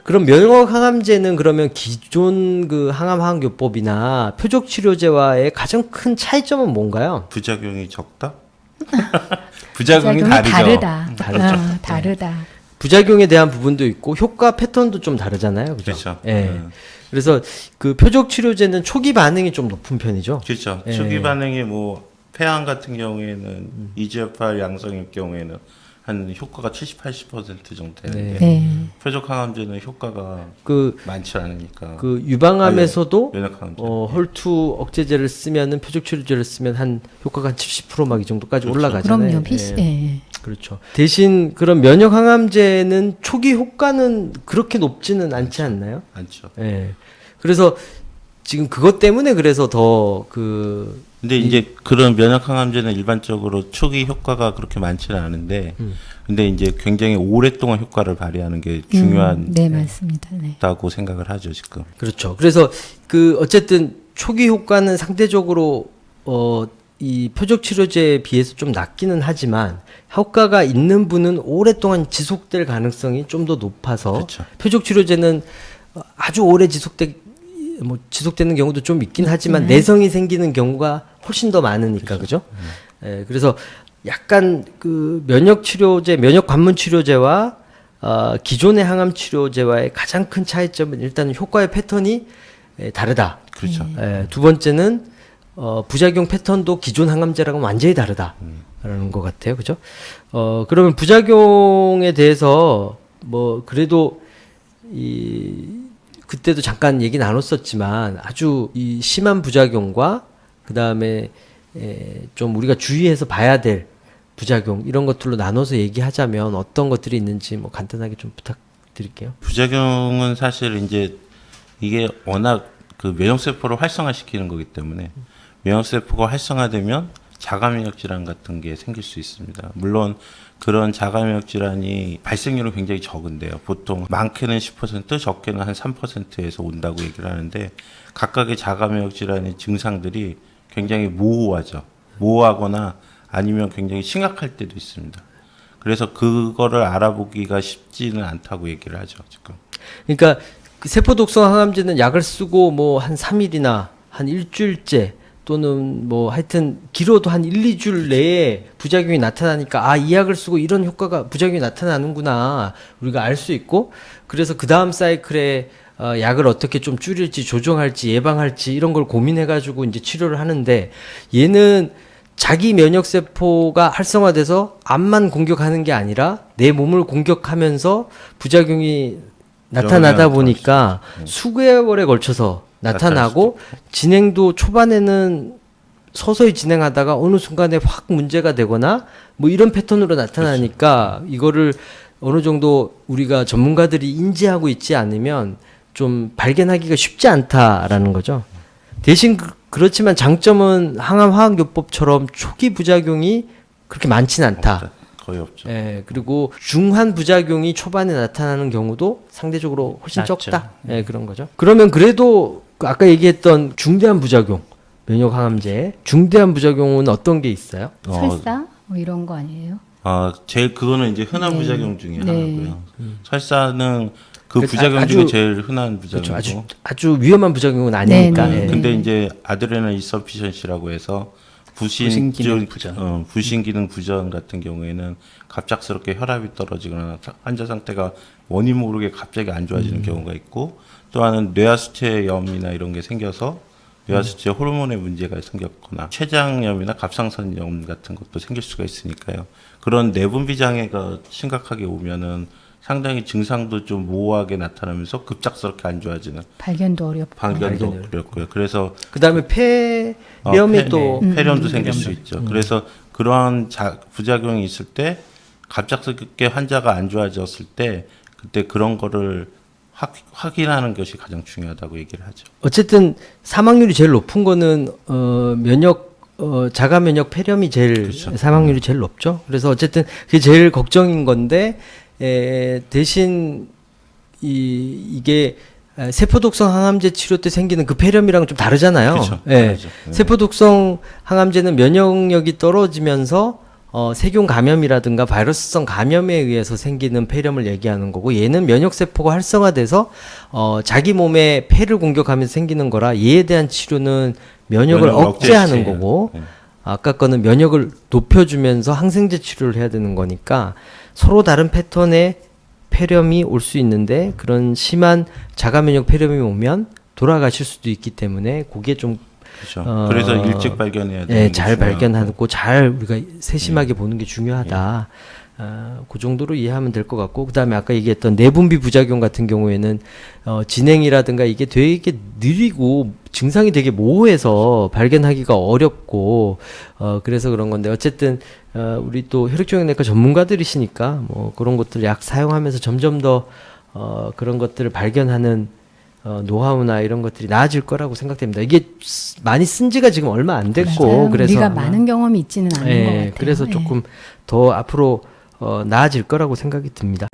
그럼 면역 항암제는 그러면 기존 그 항암 화학요법이나 표적 치료제와의 가장 큰 차이점은 뭔가요? 부작용이 적다? 부작용이 다르죠. 다르다. 다르다. 부작용에 대한 부분도 있고 효과 패턴도 좀 다르잖아요. 그죠? 그렇죠. 예. 그래서 그 표적 치료제는 초기 반응이 좀 높은 편이죠. 그렇죠. 예. 초기 반응이 뭐 폐암 같은 경우에는 EGFR 양성일 경우에는 한 효과가 70, 80% 정도 되는데 네. 표적 항암제는 효과가 그 많지 않으니까. 그 유방암에서도 면역 항암제. 헐투 억제제를 쓰면은 표적 치료제를 쓰면 한 효과가 한 70% 막 이 정도까지 그렇죠. 올라가잖아요. 그럼요. PC. 예. 그렇죠. 대신 그런 면역 항암제는 초기 효과는 그렇게 높지는 않지 않나요? 않죠. 예. 그래서 지금 그것 때문에 그래서 더 그 근데 이제 그런 면역 항암제는 일반적으로 초기 효과가 그렇게 많지는 않은데 근데 이제 굉장히 오랫동안 효과를 발휘하는 게 중요한 네, 맞습니다. 네. 다고 생각을 하죠, 지금. 그렇죠. 그래서 그 어쨌든 초기 효과는 상대적으로 이 표적 치료제에 비해서 좀 낮기는 하지만 효과가 있는 분은 오랫동안 지속될 가능성이 좀 더 높아서 그렇죠. 표적 치료제는 아주 오래 지속되는 경우도 좀 있긴 하지만 내성이 생기는 경우가 훨씬 더 많으니까 그죠? 예, 그래서 약간 그 면역 치료제, 면역 관문 치료제와 기존의 항암 치료제와의 가장 큰 차이점은 일단 효과의 패턴이 다르다. 그렇죠. 두 번째는 부작용 패턴도 기존 항암제랑은 완전히 다르다라는 것 같아요, 그죠? 그러면 부작용에 대해서 뭐 그래도 그때도 잠깐 얘기 나눴었지만 아주 이 심한 부작용과 그 다음에 좀 우리가 주의해서 봐야 될 부작용 이런 것들로 나눠서 얘기하자면 어떤 것들이 있는지 뭐 간단하게 좀 부탁드릴게요. 부작용은 사실 이제 이게 워낙 그 면역세포를 활성화시키는 거기 때문에 면역세포가 활성화되면 자가면역 질환 같은 게 생길 수 있습니다. 물론 그런 자가면역 질환이 발생률은 굉장히 적은데요. 보통 많게는 10%, 적게는 한 3%에서 온다고 얘기를 하는데 각각의 자가면역 질환의 증상들이 굉장히 모호하죠. 모호하거나 아니면 굉장히 심각할 때도 있습니다. 그래서 그거를 알아보기가 쉽지는 않다고 얘기를 하죠, 지금. 그러니까 그 세포독성 항암제는 약을 쓰고 뭐 한 3일이나 한 일주일째 또는 뭐 하여튼 길어도 한 1, 2주 내에 부작용이 나타나니까 이 약을 쓰고 이런 효과가 부작용이 나타나는구나 우리가 알 수 있고 그래서 그 다음 사이클에 약을 어떻게 좀 줄일지 조정할지 예방할지 이런 걸 고민해가지고 이제 치료를 하는데 얘는 자기 면역세포가 활성화돼서 암만 공격하는 게 아니라 내 몸을 공격하면서 부작용이 나타나다 보니까 수개월에 걸쳐서 나타나고 진행도 초반에는 서서히 진행하다가 어느 순간에 확 문제가 되거나 뭐 이런 패턴으로 나타나니까 이거를 어느 정도 우리가 전문가들이 인지하고 있지 않으면 좀 발견하기가 쉽지 않다라는 거죠. 대신 그렇지만 장점은 항암 화학요법처럼 초기 부작용이 그렇게 많지는 않다. 거의 없죠. 예, 그리고 중한 부작용이 초반에 나타나는 경우도 상대적으로 훨씬 낮죠. 적다. 예, 그런 거죠. 그러면 그래도 아까 얘기했던 중대한 부작용, 면역 항암제 중대한 부작용은 어떤 게 있어요? 설사 뭐 이런 거 아니에요? 제일 그거는 이제 흔한 네. 부작용 중에 네. 하나고요. 설사는 그 그래서 부작용 아주- 중에 제일 흔한 그렇죠. 부작용이고. 아주 위험한 부작용은 아니니까. 네, 네. 예. 근데 이제 아드레날 인서피션시라고 해서 부신기능 부전. 부신기능 부전 같은 경우에는 갑작스럽게 혈압이 떨어지거나 환자 상태가 원인 모르게 갑자기 안 좋아지는 경우가 있고 또 하나는 뇌하수체염이나 이런 게 생겨서 뇌하수체 호르몬의 문제가 생겼거나 췌장염이나 갑상선염 같은 것도 생길 수가 있으니까요. 그런 내분비 장애가 심각하게 오면은 상당히 증상도 좀 모호하게 나타나면서 급작스럽게 안 좋아지는 발견도 어렵고. 발견도 어렵고요. 그래서 그다음에 폐렴이 또 폐렴도 생길 수 있죠. 그래서 그러한 부작용이 있을 때 갑작스럽게 환자가 안 좋아졌을 때 그때 그런 거를 확인하는 것이 가장 중요하다고 얘기를 하죠. 어쨌든 사망률이 제일 높은 거는 자가 면역 폐렴이 제일 그렇죠. 사망률이 제일 높죠. 그래서 어쨌든 그게 제일 걱정인 건데 대신 이게 세포독성 항암제 치료 때 생기는 그 폐렴이랑 좀 다르잖아요. 그렇죠. 예. 다르죠. 네. 세포독성 항암제는 면역력이 떨어지면서 세균 감염이라든가 바이러스성 감염에 의해서 생기는 폐렴을 얘기하는 거고, 얘는 면역세포가 활성화돼서 자기 몸에 폐를 공격하면서 생기는 거라 얘에 대한 치료는 면역을 억제하는 억제시해요. 거고, 네. 아까 거는 면역을 높여주면서 항생제 치료를 해야 되는 거니까 서로 다른 패턴의 폐렴이 올 수 있는데, 그런 심한 자가면역 폐렴이 오면 돌아가실 수도 있기 때문에 그게 좀 그렇죠. 그래서 일찍 발견해야 되는 예, 게 잘 중요하고. 발견하고 잘 우리가 세심하게 보는 게 중요하다. 그 정도로 이해하면 될 것 같고, 그다음에 아까 얘기했던 내분비 부작용 같은 경우에는 진행이라든가 이게 되게 느리고 증상이 되게 모호해서 발견하기가 어렵고, 그래서 그런 건데, 어쨌든 우리 또 혈액종양내과 전문가들이시니까 뭐 그런 것들 약 사용하면서 점점 더 그런 것들을 발견하는 노하우나 이런 것들이 나아질 거라고 생각됩니다. 이게 많이 쓴 지가 지금 얼마 안 됐고, 맞아요. 그래서 우리가 아마 많은 경험이 있지는 않은 것 같아요. 그래서 예. 조금 더 앞으로 나아질 거라고 생각이 듭니다.